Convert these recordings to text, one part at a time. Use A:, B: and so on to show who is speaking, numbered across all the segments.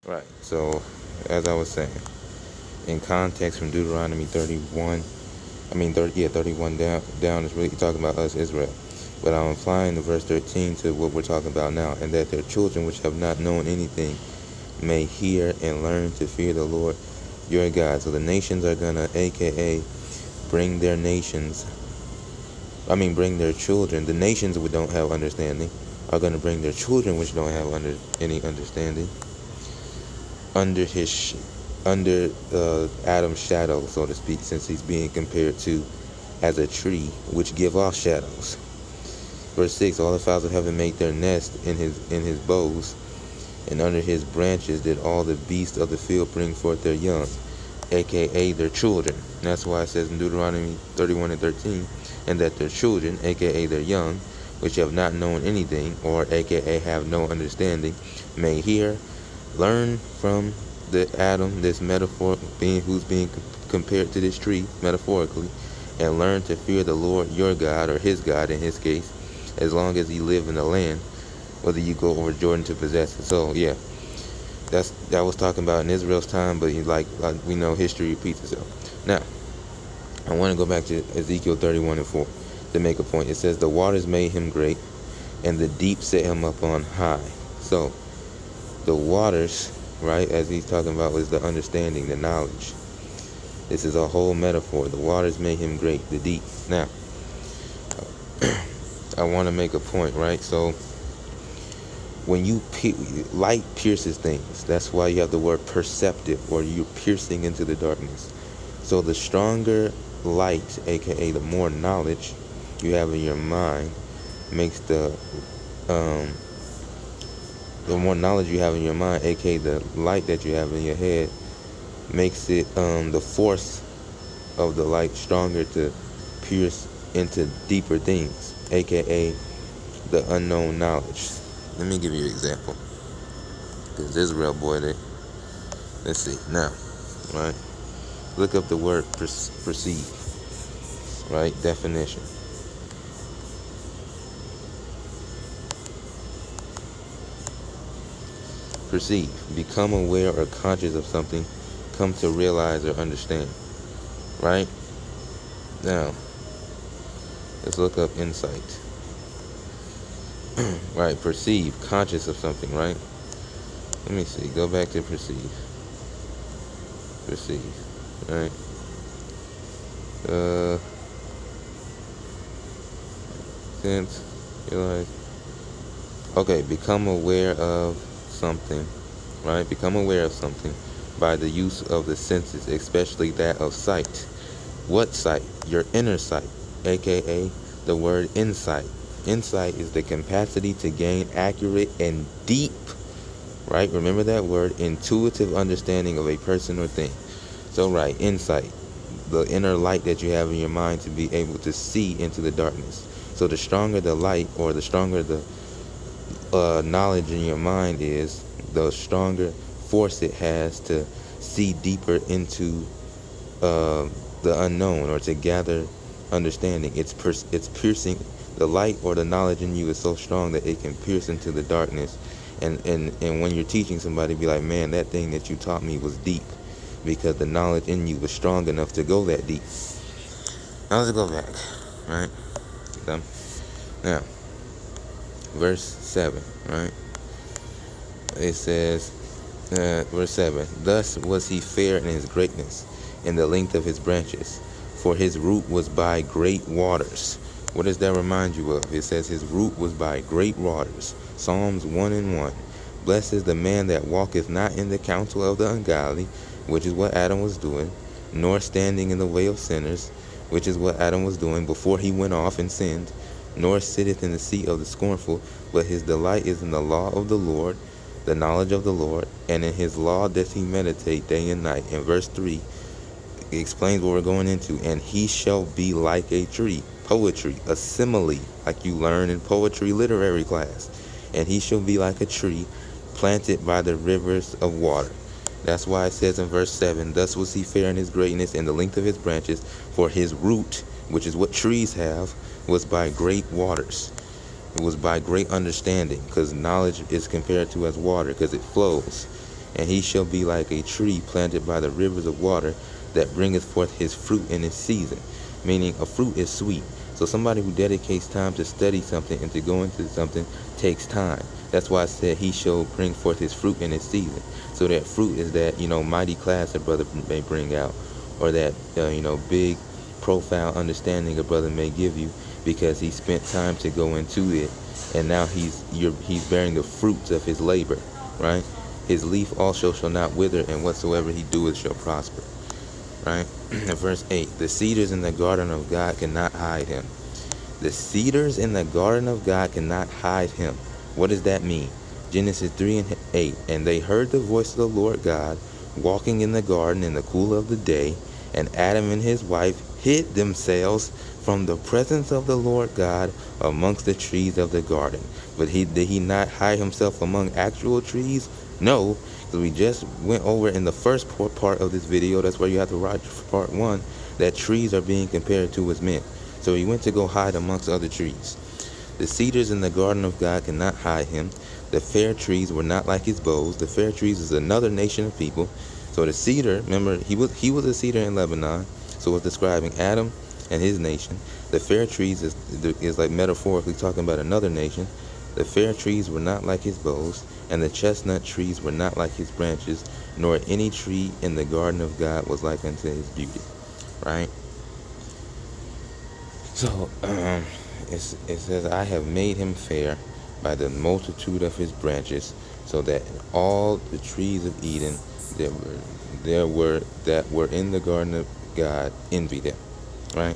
A: Right. So, as I was saying, in context from Deuteronomy 31, 31 down is really talking about us, Israel. But I'm applying the verse 13 to what we're talking about now, and that their children which have not known anything may hear and learn to fear the Lord your God. So the nations are gonna, aka, bring their nations. Bring their children. The nations which don't have understanding are gonna bring their children which don't have any understanding under under Adam's shadow, so to speak, since he's being compared to as a tree which give off shadows. Verse 6, all the fowls of heaven make their nest in his boughs, and under his branches did all the beasts of the field bring forth their young, aka their children. And that's why it says in Deuteronomy 31 and 13, and that their children, aka their young, which have not known anything, or aka have no understanding, may hear, learn from the Adam, this metaphor being who's being compared to this tree metaphorically, and learn to fear the Lord your God, or his God in his case, as long as you live in the land, whether you go over Jordan to possess it. So yeah, that was talking about in Israel's time, but like we know, history repeats itself. Now, I want to go back to Ezekiel 31 and 4 to make a point. It says, the waters made him great, and the deep set him up on high. So the waters, right, as he's talking about, was the understanding, the knowledge. This is a whole metaphor. The waters made him great, the deep. Now, I want to make a point, right? So when light pierces things, that's why you have the word perceptive, or you're piercing into the darkness. So the stronger light, aka the more knowledge you have in your mind, makes the more knowledge you have in your mind, aka the light that you have in your head, makes it the force of the light stronger to pierce into deeper things, aka the unknown knowledge. Let me give you an example, because Israel, boy, let's see now, right? Look up the word perceive, right? Definition. Perceive, become aware or conscious of something, come to realize or understand, right? Now, let's look up insight. Right, perceive, conscious of something, right? Let me see, go back to perceive. Perceive, right? Sense, realize. Okay, become aware of something, right? Become aware of something by the use of the senses, especially that of sight. What sight? Your inner sight, aka the word insight. Insight is the capacity to gain accurate and deep, right? Remember that word, intuitive understanding of a person or thing. So, right, insight, the inner light that you have in your mind to be able to see into the darkness. So the stronger the light, or the stronger the knowledge in your mind is, the stronger force it has to see deeper into the unknown, or to gather understanding. It's piercing. The light or the knowledge in you is so strong that it can pierce into the darkness. And when you're teaching somebody, be like, man, that thing that you taught me was deep, because the knowledge in you was strong enough to go that deep. Now let's go back, right? Now, verse 7, right? It says, verse 7, thus was he fair in his greatness, in the length of his branches, for his root was by great waters. What does that remind you of? It says his root was by great waters. Psalms 1 and 1. Blessed is the man that walketh not in the counsel of the ungodly, which is what Adam was doing, nor standing in the way of sinners, which is what Adam was doing before he went off and sinned, nor sitteth in the seat of the scornful, but his delight is in the law of the Lord, the knowledge of the Lord, and in his law doth he meditate day and night. In verse 3, it explains what we're going into. And he shall be like a tree. Poetry, a simile, like you learn in poetry literary class. And he shall be like a tree planted by the rivers of water. That's why it says in verse 7, thus was he fair in his greatness, and the length of his branches, for his root, which is what trees have, was by great waters. It was by great understanding, because knowledge is compared to as water, because it flows. And he shall be like a tree planted by the rivers of water, that bringeth forth his fruit in its season. Meaning, a fruit is sweet. So somebody who dedicates time to study something and to go into something takes time. That's why I said he shall bring forth his fruit in its season. So that fruit is that, mighty class a brother may bring out, or that, big, profound understanding a brother may give you, because he spent time to go into it, and now he's bearing the fruits of his labor, right? His leaf also shall not wither, and whatsoever he doeth shall prosper, right? Verse 8, the cedars in the garden of God cannot hide him. The cedars in the garden of God cannot hide him. What does that mean? Genesis 3 and 8, and they heard the voice of the Lord God walking in the garden in the cool of the day, and Adam and his wife hid themselves from the presence of the Lord God amongst the trees of the garden. But did he not hide himself among actual trees? No, because we just went over in the first part of this video, that's where you have to watch part 1, that trees are being compared to as men. So he went to go hide amongst other trees. The cedars in the garden of God cannot hide him. The fair trees were not like his boughs. The fair trees is another nation of people. So the cedar, remember, he was a cedar in Lebanon. So it's describing Adam and his nation. The fair trees is like metaphorically talking about another nation. The fair trees were not like his boughs, and the chestnut trees were not like his branches, nor any tree in the garden of God was like unto his beauty. Right? So, it says, I have made him fair by the multitude of his branches, so that all the trees of Eden that were in the garden of God envied him. Right?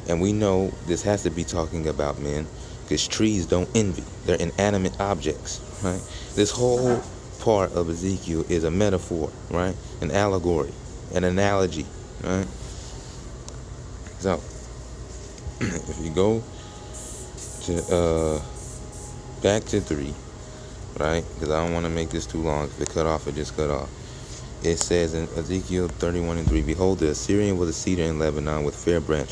A: And we know this has to be talking about men, because trees don't envy. They're inanimate objects, right? This whole part of Ezekiel is a metaphor, right? An allegory, an analogy, right? So, if you go to back to 3, right? Because I don't want to make this too long. If it cut off, it just cut off. It says in Ezekiel 31 and 3, behold, the Assyrian was a cedar in Lebanon with fair branches.